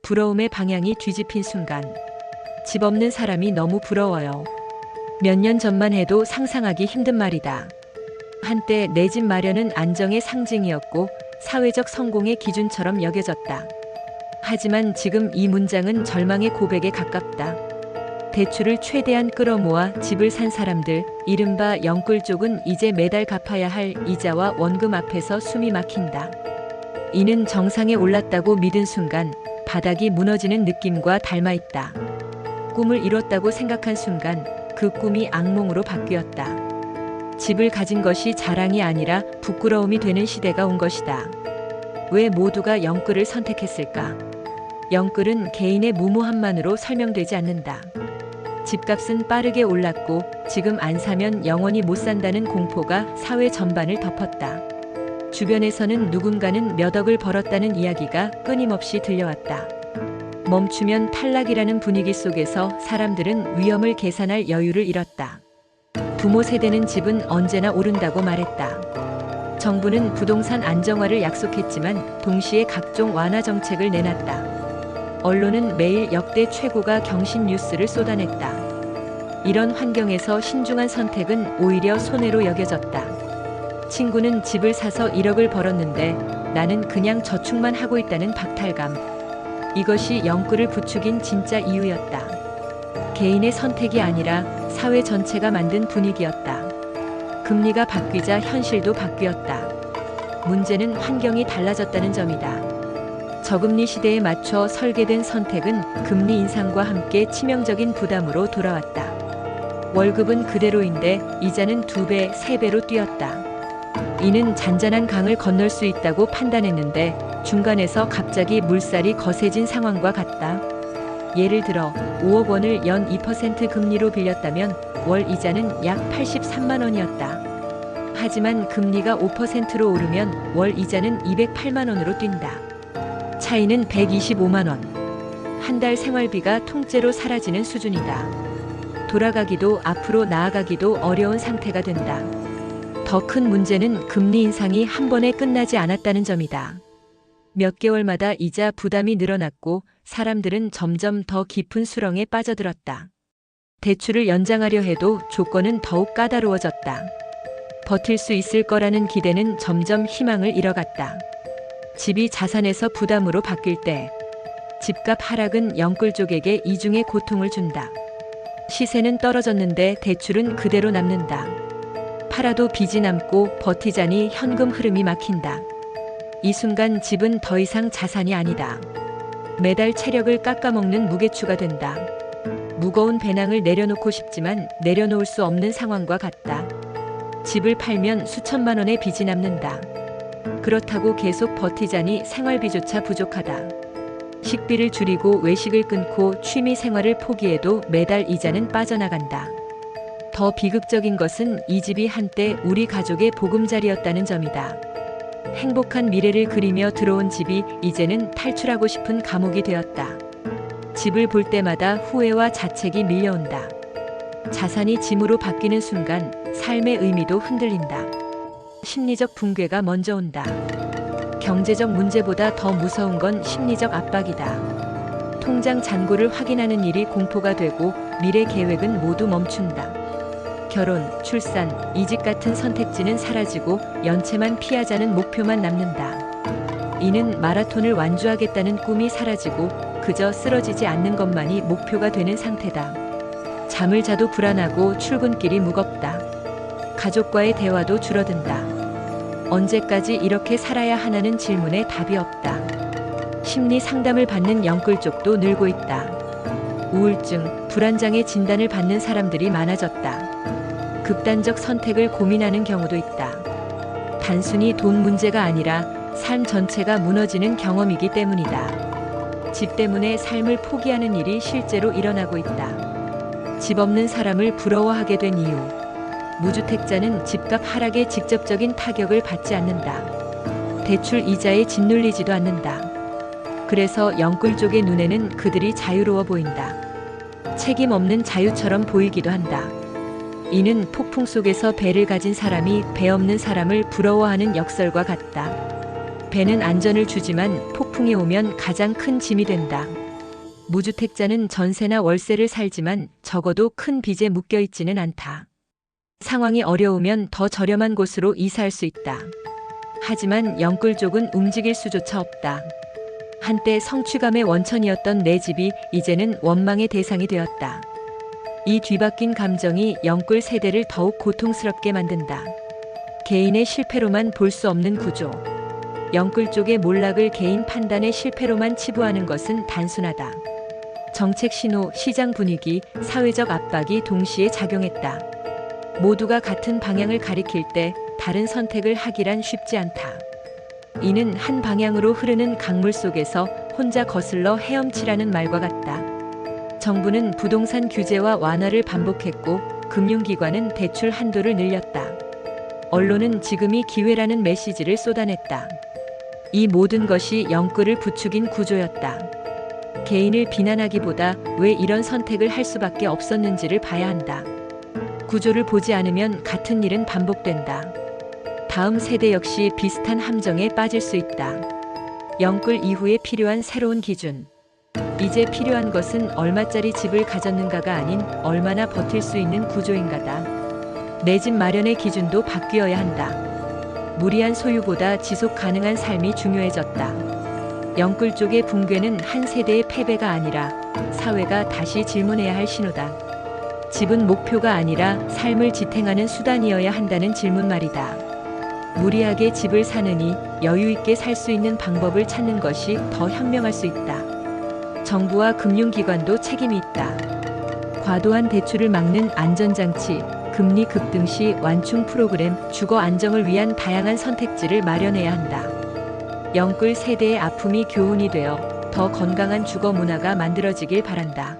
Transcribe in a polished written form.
부러움의 방향이 뒤집힌 순간 집 없는 사람이 너무 부러워요. 몇 년 전만 해도 상상하기 힘든 말이다. 한때 내 집 마련은 안정의 상징이었고 사회적 성공의 기준처럼 여겨졌다. 하지만 지금 이 문장은 절망의 고백에 가깝다. 대출을 최대한 끌어모아 집을 산 사람들, 이른바 영끌족은 이제 매달 갚아야 할 이자와 원금 앞에서 숨이 막힌다. 이는 정상에 올랐다고 믿은 순간 바닥이 무너지는 느낌과 닮아있다. 꿈을 이뤘다고 생각한 순간 그 꿈이 악몽으로 바뀌었다. 집을 가진 것이 자랑이 아니라 부끄러움이 되는 시대가 온 것이다. 왜 모두가 영끌을 선택했을까? 영끌은 개인의 무모함만으로 설명되지 않는다. 집값은 빠르게 올랐고 지금 안 사면 영원히 못 산다는 공포가 사회 전반을 덮었다. 주변에서는 누군가는 몇 억을 벌었다는 이야기가 끊임없이 들려왔다. 멈추면 탈락이라는 분위기 속에서 사람들은 위험을 계산할 여유를 잃었다. 부모 세대는 집은 언제나 오른다고 말했다. 정부는 부동산 안정화를 약속했지만 동시에 각종 완화 정책을 내놨다. 언론은 매일 역대 최고가 경신 뉴스를 쏟아냈다. 이런 환경에서 신중한 선택은 오히려 손해로 여겨졌다. 친구는 집을 사서 1억을 벌었는데 나는 그냥 저축만 하고 있다는 박탈감. 이것이 영끌을 부추긴 진짜 이유였다. 개인의 선택이 아니라 사회 전체가 만든 분위기였다. 금리가 바뀌자 현실도 바뀌었다. 문제는 환경이 달라졌다는 점이다. 저금리 시대에 맞춰 설계된 선택은 금리 인상과 함께 치명적인 부담으로 돌아왔다. 월급은 그대로인데 이자는 2배, 3배로 뛰었다. 이는 잔잔한 강을 건널 수 있다고 판단했는데 중간에서 갑자기 물살이 거세진 상황과 같다. 예를 들어 5억 원을 연 2% 금리로 빌렸다면 월 이자는 약 83만 원이었다. 하지만 금리가 5%로 오르면 월 이자는 208만 원으로 뛴다. 차이는 125만 원. 한 달 생활비가 통째로 사라지는 수준이다. 돌아가기도 앞으로 나아가기도 어려운 상태가 된다. 더 큰 문제는 금리 인상이 한 번에 끝나지 않았다는 점이다. 몇 개월마다 이자 부담이 늘어났고 사람들은 점점 더 깊은 수렁에 빠져들었다. 대출을 연장하려 해도 조건은 더욱 까다로워졌다. 버틸 수 있을 거라는 기대는 점점 희망을 잃어갔다. 집이 자산에서 부담으로 바뀔 때 집값 하락은 영끌족에게 이중의 고통을 준다. 시세는 떨어졌는데 대출은 그대로 남는다. 팔아도 빚이 남고 버티자니 현금 흐름이 막힌다. 이 순간 집은 더 이상 자산이 아니다. 매달 체력을 깎아먹는 무게추가 된다. 무거운 배낭을 내려놓고 싶지만 내려놓을 수 없는 상황과 같다. 집을 팔면 수천만 원의 빚이 남는다. 그렇다고 계속 버티자니 생활비조차 부족하다. 식비를 줄이고 외식을 끊고 취미 생활을 포기해도 매달 이자는 빠져나간다. 더 비극적인 것은 이 집이 한때 우리 가족의 보금자리였다는 점이다. 행복한 미래를 그리며 들어온 집이 이제는 탈출하고 싶은 감옥이 되었다. 집을 볼 때마다 후회와 자책이 밀려온다. 자산이 짐으로 바뀌는 순간 삶의 의미도 흔들린다. 심리적 붕괴가 먼저 온다. 경제적 문제보다 더 무서운 건 심리적 압박이다. 통장 잔고를 확인하는 일이 공포가 되고 미래 계획은 모두 멈춘다. 결혼, 출산, 이직 같은 선택지는 사라지고 연체만 피하자는 목표만 남는다. 이는 마라톤을 완주하겠다는 꿈이 사라지고 그저 쓰러지지 않는 것만이 목표가 되는 상태다. 잠을 자도 불안하고 출근길이 무겁다. 가족과의 대화도 줄어든다. 언제까지 이렇게 살아야 하나는 질문에 답이 없다. 심리 상담을 받는 영끌족도 늘고 있다. 우울증, 불안장애 진단을 받는 사람들이 많아졌다. 극단적 선택을 고민하는 경우도 있다. 단순히 돈 문제가 아니라 삶 전체가 무너지는 경험이기 때문이다. 집 때문에 삶을 포기하는 일이 실제로 일어나고 있다. 집 없는 사람을 부러워하게 된 이유. 무주택자는 집값 하락에 직접적인 타격을 받지 않는다. 대출 이자에 짓눌리지도 않는다. 그래서 영끌족의 눈에는 그들이 자유로워 보인다. 책임 없는 자유처럼 보이기도 한다. 이는 폭풍 속에서 배를 가진 사람이 배 없는 사람을 부러워하는 역설과 같다. 배는 안전을 주지만 폭풍이 오면 가장 큰 짐이 된다. 무주택자는 전세나 월세를 살지만 적어도 큰 빚에 묶여 있지는 않다. 상황이 어려우면 더 저렴한 곳으로 이사할 수 있다. 하지만 영끌족은 움직일 수조차 없다. 한때 성취감의 원천이었던 내 집이 이제는 원망의 대상이 되었다. 이 뒤바뀐 감정이 영끌 세대를 더욱 고통스럽게 만든다. 개인의 실패로만 볼 수 없는 구조. 영끌 쪽의 몰락을 개인 판단의 실패로만 치부하는 것은 단순하다. 정책 신호, 시장 분위기, 사회적 압박이 동시에 작용했다. 모두가 같은 방향을 가리킬 때 다른 선택을 하기란 쉽지 않다. 이는 한 방향으로 흐르는 강물 속에서 혼자 거슬러 헤엄치라는 말과 같다. 정부는 부동산 규제와 완화를 반복했고 금융기관은 대출 한도를 늘렸다. 언론은 지금이 기회라는 메시지를 쏟아냈다. 이 모든 것이 영끌을 부추긴 구조였다. 개인을 비난하기보다 왜 이런 선택을 할 수밖에 없었는지를 봐야 한다. 구조를 보지 않으면 같은 일은 반복된다. 다음 세대 역시 비슷한 함정에 빠질 수 있다. 영끌 이후에 필요한 새로운 기준. 이제 필요한 것은 얼마짜리 집을 가졌는가가 아닌 얼마나 버틸 수 있는 구조인가다. 내 집 마련의 기준도 바뀌어야 한다. 무리한 소유보다 지속 가능한 삶이 중요해졌다. 영끌 쪽의 붕괴는 한 세대의 패배가 아니라 사회가 다시 질문해야 할 신호다. 집은 목표가 아니라 삶을 지탱하는 수단이어야 한다는 질문 말이다. 무리하게 집을 사느니 여유 있게 살 수 있는 방법을 찾는 것이 더 현명할 수 있다. 정부와 금융기관도 책임이 있다. 과도한 대출을 막는 안전장치, 금리 급등 시 완충 프로그램, 주거 안정을 위한 다양한 선택지를 마련해야 한다. 영끌 세대의 아픔이 교훈이 되어 더 건강한 주거 문화가 만들어지길 바란다.